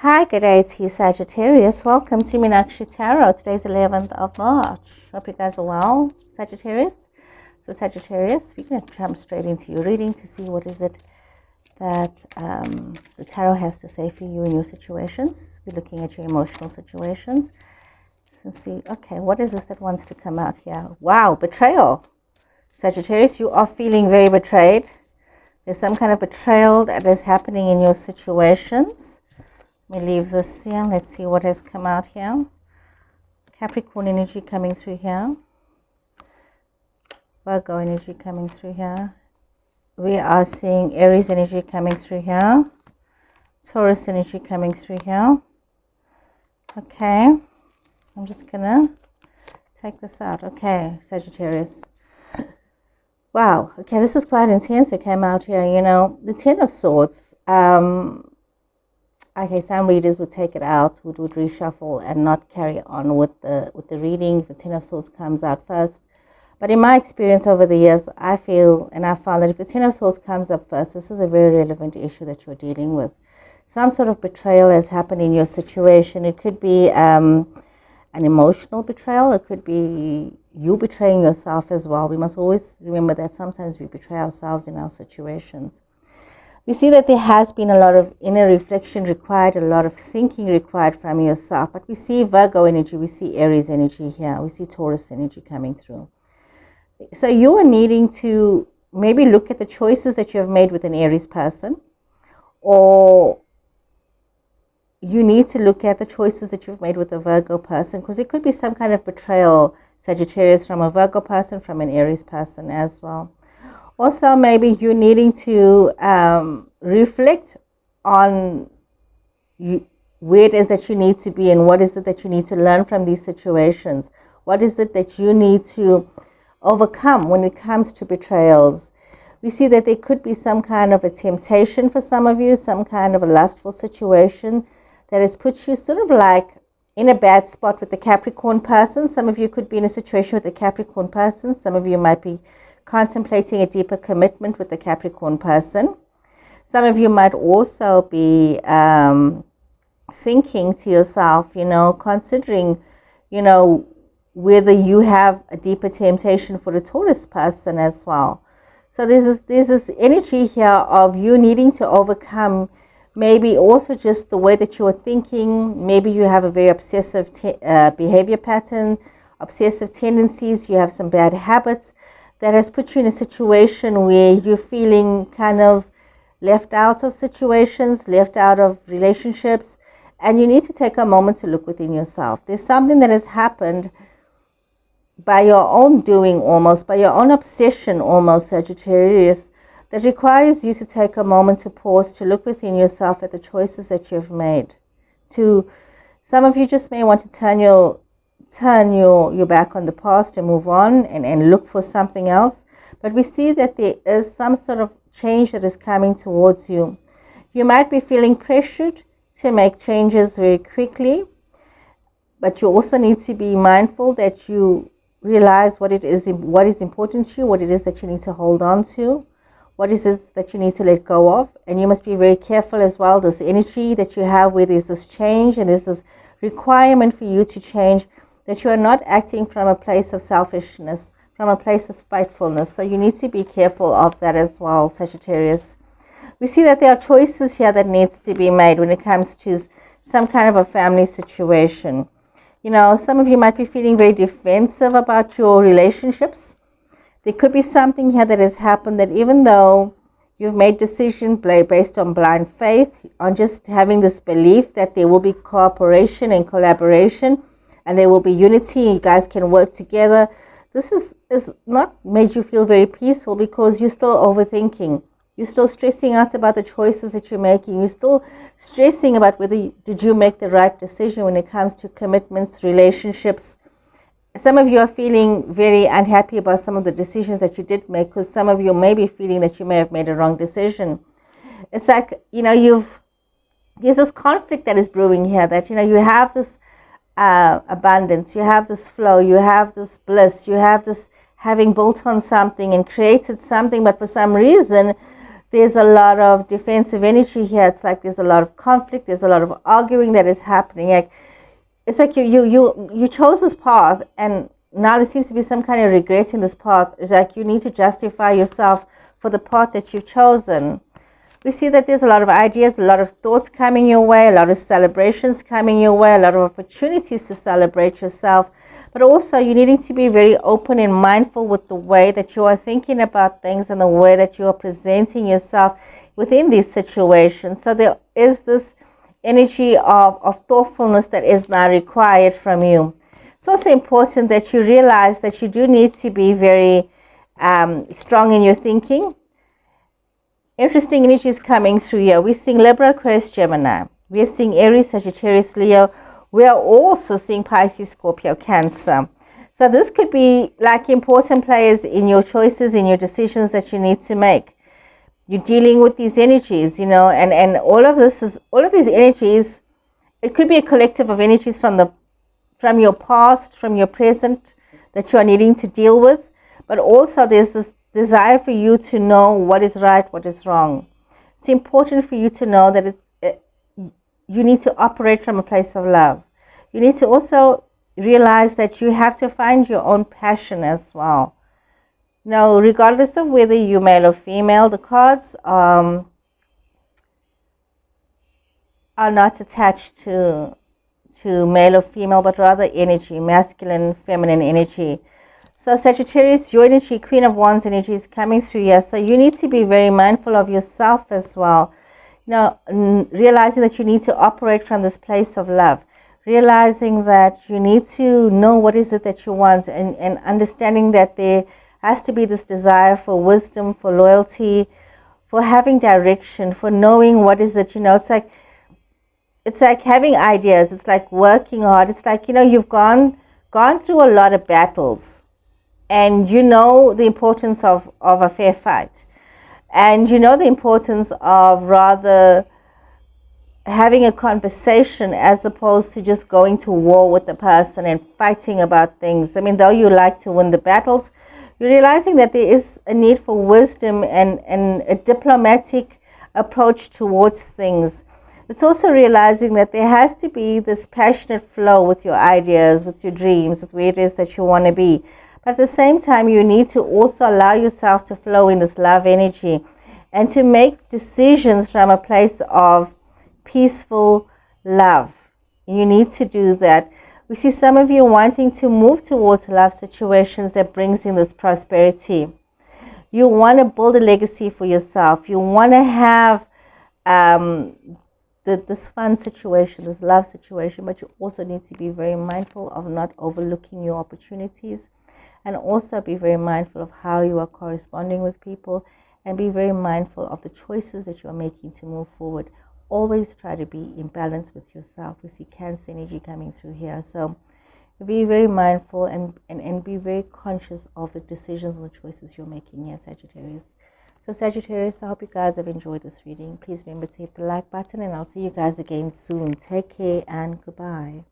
Hi, good day to you, Sagittarius. Welcome to Meenakshi Tarot. Today's 11th of March. Hope you guys are well, Sagittarius. So, Sagittarius, we're going to jump straight into your reading to see what is it that the Tarot has to say for you in your situations. We're looking at your emotional situations and see, okay, what is this that wants to come out here? Wow, betrayal. Sagittarius, you are feeling very betrayed. There's some kind of betrayal that is happening in your situations. Let me leave this here. Let's see what has come out here. Capricorn energy coming through here. Virgo energy coming through here. We are seeing Aries energy coming through here. Taurus energy coming through here. Okay. I'm just going to take this out. Okay, Sagittarius. Wow. Okay, this is quite intense. It came out here. You know, the Ten of Swords. Okay, some readers would take it out, would reshuffle and not carry on with the reading. The Ten of Swords comes out first. But in my experience over the years, I feel and I found that if the Ten of Swords comes up first, this is a very relevant issue that you're dealing with. Some sort of betrayal has happened in your situation. It could be an emotional betrayal. It could be you betraying yourself as well. We must always remember that sometimes we betray ourselves in our situations. We see that there has been a lot of inner reflection required, a lot of thinking required from yourself. But we see Virgo energy, we see Aries energy here, we see Taurus energy coming through. So you are needing to maybe look at the choices that you have made with an Aries person, or you need to look at the choices that you've made with a Virgo person, because it could be some kind of betrayal, Sagittarius, from a Virgo person, from an Aries person as well. Also, maybe you're needing to reflect on where it is that you need to be and what is it that you need to learn from these situations. What is it that you need to overcome when it comes to betrayals? We see that there could be some kind of a temptation for some of you, some kind of a lustful situation that has put you sort of like in a bad spot with the Capricorn person. Some of you could be in a situation with the Capricorn person. Some of you might be contemplating a deeper commitment with the Capricorn person. Some of you might also be thinking to yourself, considering, whether you have a deeper temptation for the Taurus person as well. So there's this energy here of you needing to overcome maybe also just the way that you're thinking. Maybe you have a very obsessive behavior pattern, obsessive tendencies, you have some bad habits that has put you in a situation where you're feeling kind of left out of situations, left out of relationships, and you need to take a moment to look within yourself. There's something that has happened by your own doing almost, by your own obsession almost, Sagittarius, that requires you to take a moment to pause, to look within yourself at the choices that you've made. Some of you just may want to turn your back on the past and move on and look for something else. But we see that there is some sort of change that is coming towards you. You might be feeling pressured to make changes very quickly, but you also need to be mindful that you realize what is important to you, what it is that you need to hold on to, what is it that you need to let go of. And you must be very careful as well, this energy that you have where there's this change and there's this requirement for you to change, that you are not acting from a place of selfishness, from a place of spitefulness. So you need to be careful of that as well, Sagittarius. We see that there are choices here that needs to be made when it comes to some kind of a family situation. Some of you might be feeling very defensive about your relationships. There could be something here that has happened that even though you've made decisions based on blind faith, on just having this belief that there will be cooperation and collaboration, and there will be unity, you guys can work together. This is not made you feel very peaceful, because you're still overthinking. You're still stressing out about the choices that you're making. You're still stressing about whether did you make the right decision when it comes to commitments, relationships. Some of you are feeling very unhappy about some of the decisions that you did make, because some of you may be feeling that you may have made a wrong decision. It's like, there's this conflict that is brewing here, that, you have this abundance, you have this flow, you have this bliss, you have this having built on something and created something, but for some reason There's a lot of defensive energy here. It's like there's a lot of conflict. There's a lot of arguing that is happening. Like, it's like you chose this path, and now there seems to be some kind of regret in this path. It's like you need to justify yourself for the path that you've chosen. We see that there's a lot of ideas, a lot of thoughts coming your way, a lot of celebrations coming your way, a lot of opportunities to celebrate yourself. But also, you needing to be very open and mindful with the way that you are thinking about things and the way that you are presenting yourself within these situations. So there is this energy of thoughtfulness that is now required from you. It's also important that you realize that you do need to be very strong in your thinking. Interesting energies coming through here. We're seeing Libra, Aquarius, Gemini. We're seeing Aries, Sagittarius, Leo. We are also seeing Pisces, Scorpio, Cancer. So this could be like important players in your choices, in your decisions that you need to make. You're dealing with these energies, and all of these energies, it could be a collective of energies from your past, from your present, that you are needing to deal with. But also there's this desire for you to know what is right, what is wrong. It's important for you to know that you need to operate from a place of love. You need to also realize that you have to find your own passion as well. Now, regardless of whether you're male or female, the cards are not attached to male or female, but rather energy, masculine, feminine energy. So Sagittarius, your energy, Queen of Wands energy is coming through here. So you need to be very mindful of yourself as well. Realizing that you need to operate from this place of love. Realizing that you need to know what is it that you want, and understanding that there has to be this desire for wisdom, for loyalty, for having direction, for knowing what is it, it's like having ideas. It's like working hard. It's like, you've gone through a lot of battles, and you know the importance of a fair fight. And you know the importance of rather having a conversation as opposed to just going to war with the person and fighting about things. I mean, though you like to win the battles, you're realizing that there is a need for wisdom and a diplomatic approach towards things. It's also realizing that there has to be this passionate flow with your ideas, with your dreams, with where it is that you want to be. But at the same time, you need to also allow yourself to flow in this love energy and to make decisions from a place of peaceful love. You need to do that. We see some of you wanting to move towards love situations that brings in this prosperity. You want to build a legacy for yourself. You want to have this fun situation, this love situation, but you also need to be very mindful of not overlooking your opportunities, and also be very mindful of how you are corresponding with people, and be very mindful of the choices that you are making to move forward. Always try to be in balance with yourself. We see Cancer energy coming through here. So be very mindful and be very conscious of the decisions and the choices you're making here, Sagittarius. So Sagittarius, I hope you guys have enjoyed this reading. Please remember to hit the like button, and I'll see you guys again soon. Take care and goodbye.